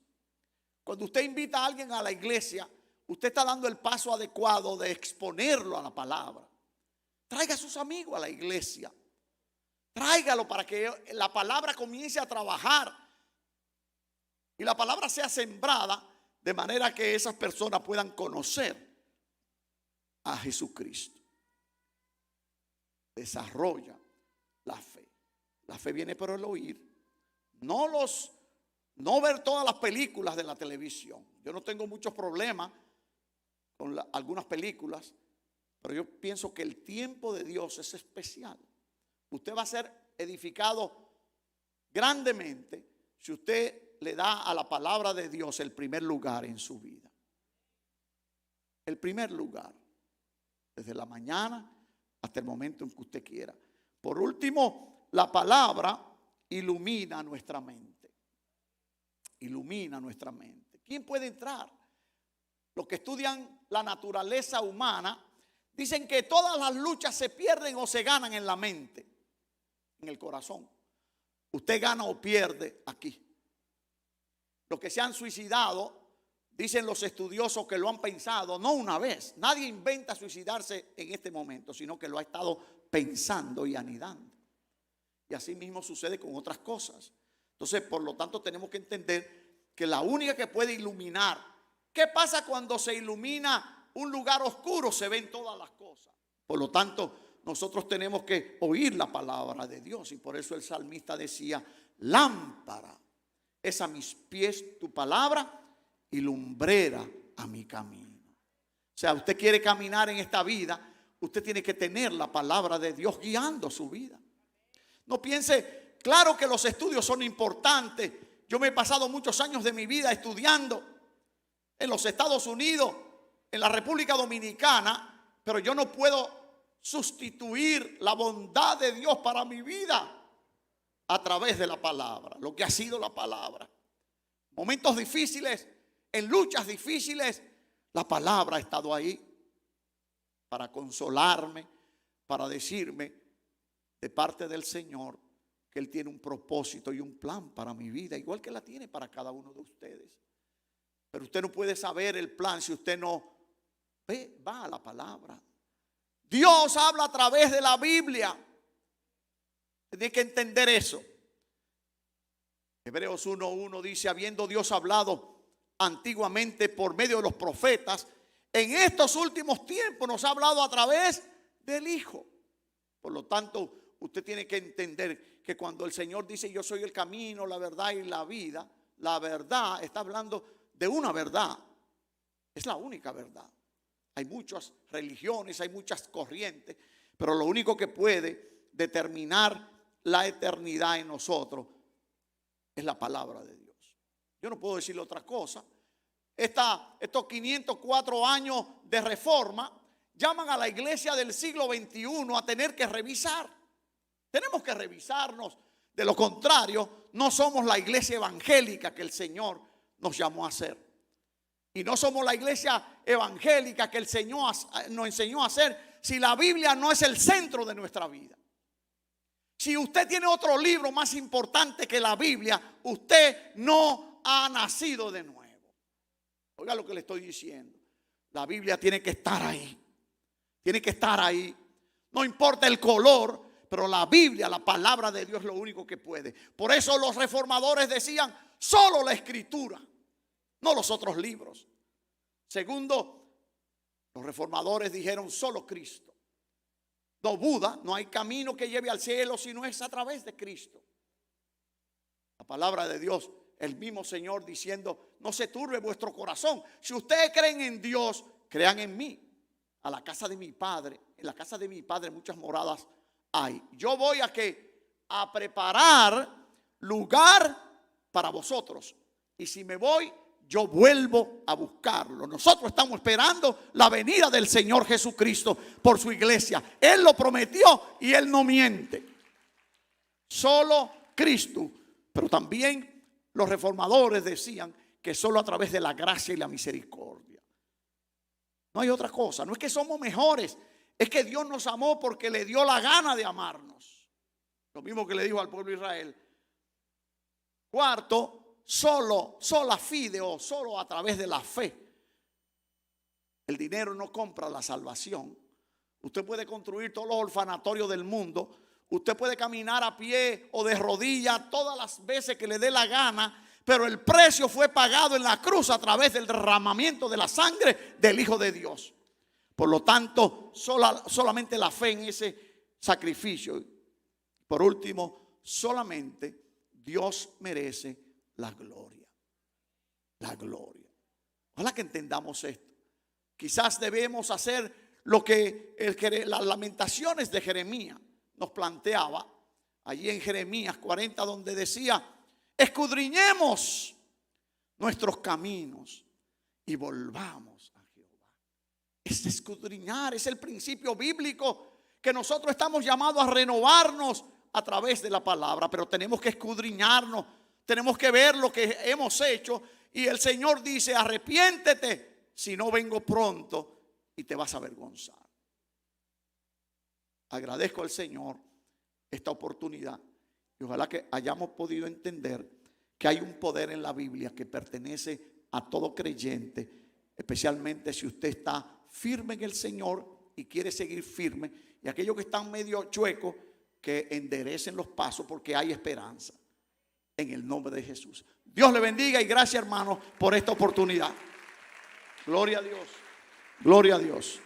Cuando usted invita a alguien a la iglesia, usted está dando el paso adecuado de exponerlo a la palabra. Traiga a sus amigos a la iglesia. Tráigalo para que la palabra comience a trabajar. Y la palabra sea sembrada de manera que esas personas puedan conocer a Jesucristo. Desarrolla la fe. La fe viene por el oír. No ver todas las películas de la televisión. Yo no tengo muchos problemas con algunas películas, pero yo pienso que el tiempo de Dios es especial. Usted va a ser edificado grandemente si usted le da a la palabra de Dios el primer lugar en su vida. El primer lugar. Desde la mañana hasta el momento en que usted quiera. Por último, la palabra ilumina nuestra mente. Ilumina nuestra mente. ¿Quién puede entrar? Los que estudian la naturaleza humana dicen que todas las luchas se pierden o se ganan en la mente, en el corazón. Usted gana o pierde aquí. Los que se han suicidado, dicen los estudiosos que lo han pensado, no una vez. Nadie inventa suicidarse en este momento, sino que lo ha estado pensando y anidando. Y así mismo sucede con otras cosas. Entonces, por lo tanto, tenemos que entender que la única que puede iluminar. ¿Qué pasa cuando se ilumina un lugar oscuro? Se ven todas las cosas. Por lo tanto, nosotros tenemos que oír la palabra de Dios. Y por eso el salmista decía, lámpara es a mis pies tu palabra y lumbrera a mi camino. O sea, usted quiere caminar en esta vida, usted tiene que tener la palabra de Dios guiando su vida. No piense, claro que los estudios son importantes. Yo me he pasado muchos años de mi vida estudiando en los Estados Unidos, en la República Dominicana, pero yo no puedo sustituir la bondad de Dios para mi vida a través de la palabra, lo que ha sido la palabra. Momentos difíciles, en luchas difíciles, la palabra ha estado ahí para consolarme, para decirme de parte del Señor que Él tiene un propósito y un plan para mi vida, igual que la tiene para cada uno de ustedes. Pero usted no puede saber el plan si usted no va a la palabra. Dios habla a través de la Biblia. Tiene que entender eso. Hebreos 1:1 dice, habiendo Dios hablado antiguamente por medio de los profetas, en estos últimos tiempos nos ha hablado a través del Hijo. Por lo tanto, usted tiene que entender que cuando el Señor dice yo soy el camino, la verdad y la vida, la verdad está hablando de una verdad. Es la única verdad. Hay muchas religiones, hay muchas corrientes, pero lo único que puede determinar la eternidad en nosotros es la palabra de Dios. Yo no puedo decirle otra cosa. Estos 504 años de reforma llaman a la iglesia del siglo XXI a tener que revisar. Tenemos que revisarnos. De lo contrario, no somos la iglesia evangélica que el Señor nos llamó a ser. Y no somos la iglesia evangélica que el Señor nos enseñó a ser si la Biblia no es el centro de nuestra vida. Si usted tiene otro libro más importante que la Biblia, usted no ha nacido de nuevo. Oiga lo que le estoy diciendo. La Biblia tiene que estar ahí. Tiene que estar ahí. No importa el color, pero la Biblia, la palabra de Dios es lo único que puede. Por eso los reformadores decían, solo la Escritura, no los otros libros. Segundo, los reformadores dijeron solo Cristo. No Buda, no hay camino que lleve al cielo si no es a través de Cristo. La palabra de Dios, el mismo Señor diciendo, no se turbe vuestro corazón. Si ustedes creen en Dios, crean en mí. A la casa de mi Padre, en la casa de mi Padre muchas moradas hay. Yo voy a preparar lugar para vosotros. Y si me voy, yo vuelvo a buscarlo. Nosotros estamos esperando la venida del Señor Jesucristo por su iglesia. Él lo prometió y Él no miente. Solo Cristo. Pero también los reformadores decían que solo a través de la gracia y la misericordia. No hay otra cosa. No es que somos mejores. Es que Dios nos amó porque le dio la gana de amarnos. Lo mismo que le dijo al pueblo de Israel. Cuarto, sola fide o solo a través de la fe. El dinero no compra la salvación. Usted puede construir todos los orfanatorios del mundo. Usted puede caminar a pie o de rodillas todas las veces que le dé la gana. Pero el precio fue pagado en la cruz a través del derramamiento de la sangre del Hijo de Dios. Por lo tanto, solamente la fe en ese sacrificio. Por último, solamente Dios merece la gloria. La gloria. Ojalá que entendamos esto. Quizás debemos hacer lo que las lamentaciones de Jeremías. nos planteaba allí en Jeremías 40, donde decía: escudriñemos nuestros caminos y volvamos a Jehová. Es escudriñar, es el principio bíblico que nosotros estamos llamados a renovarnos a través de la palabra, pero tenemos que escudriñarnos, tenemos que ver lo que hemos hecho, y el Señor dice: arrepiéntete, si no vengo pronto y te vas a avergonzar. Agradezco al Señor esta oportunidad y ojalá que hayamos podido entender que hay un poder en la Biblia que pertenece a todo creyente, especialmente si usted está firme en el Señor y quiere seguir firme, y aquellos que están medio chuecos, que enderecen los pasos, porque hay esperanza en el nombre de Jesús. Dios le bendiga y gracias, hermanos, por esta oportunidad. Gloria a Dios. Gloria a Dios.